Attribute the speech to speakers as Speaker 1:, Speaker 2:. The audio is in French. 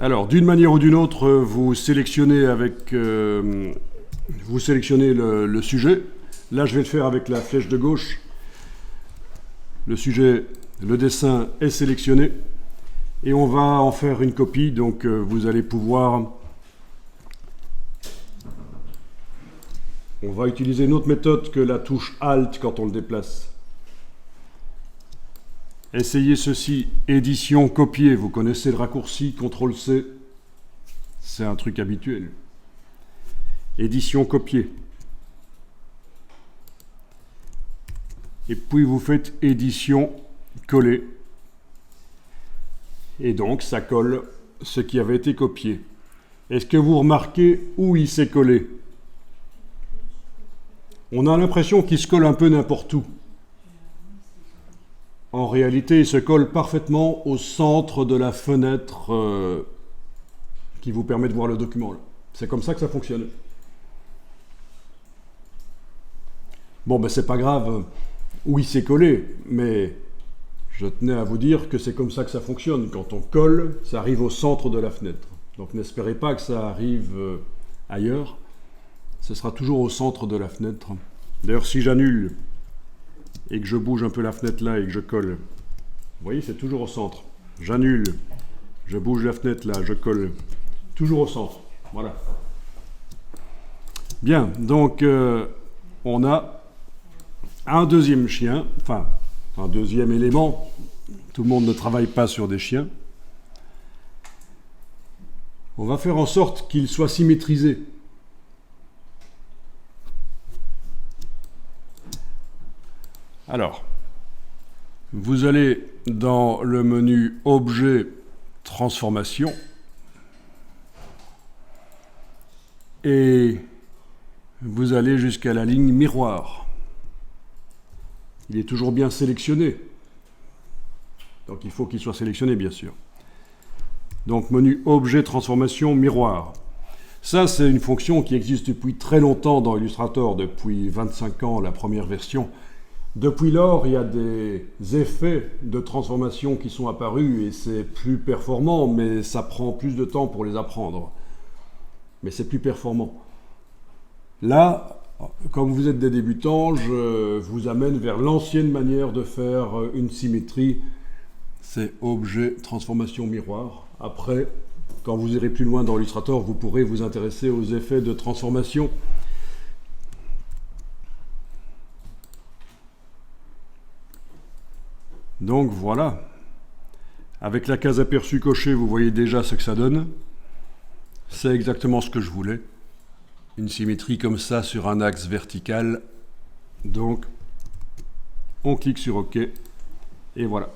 Speaker 1: Alors, d'une manière ou d'une autre, vous sélectionnez le sujet. Là, je vais le faire avec la flèche de gauche. Le sujet, le dessin est sélectionné. Et on va en faire une copie. Donc, vous allez pouvoir... On va utiliser une autre méthode que la touche Alt quand on le déplace. Essayez ceci, édition, copier. Vous connaissez le raccourci, CTRL-C. C'est un truc habituel. Édition, copier. Et puis vous faites édition, coller. Et donc ça colle ce qui avait été copié. Est-ce que vous remarquez où il s'est collé? On a l'impression qu'il se colle un peu n'importe où. En réalité, il se colle parfaitement au centre de la fenêtre qui vous permet de voir le document. C'est comme ça que ça fonctionne. Bon, ben c'est pas grave où il s'est collé, mais je tenais à vous dire que c'est comme ça que ça fonctionne. Quand on colle, ça arrive au centre de la fenêtre. Donc n'espérez pas que ça arrive ailleurs. Ce sera toujours au centre de la fenêtre. D'ailleurs, si j'annule et que je bouge un peu la fenêtre là et que je colle, vous voyez, c'est toujours au centre. J'annule, je bouge la fenêtre là, je colle, toujours au centre. Voilà. Bien, donc on a un deuxième chien, enfin un deuxième élément. Tout le monde ne travaille pas sur des chiens. On va faire en sorte qu'il soit symétrisé. Alors, vous allez dans le menu Objet, Transformation et vous allez jusqu'à la ligne Miroir. Il est toujours bien sélectionné. Donc il faut qu'il soit sélectionné, bien sûr. Donc menu Objet, Transformation, Miroir. Ça, c'est une fonction qui existe depuis très longtemps dans Illustrator, depuis 25 ans, la première version. Depuis lors, il y a des effets de transformation qui sont apparus et c'est plus performant, mais ça prend plus de temps pour les apprendre. Mais c'est plus performant. Là, comme vous êtes des débutants, je vous amène vers l'ancienne manière de faire une symétrie. C'est objet, transformation, miroir. Après, quand vous irez plus loin dans Illustrator, vous pourrez vous intéresser aux effets de transformation. Donc voilà, avec la case aperçu cochée, vous voyez déjà ce que ça donne. C'est exactement ce que je voulais. Une symétrie comme ça sur un axe vertical. Donc, on clique sur OK et voilà.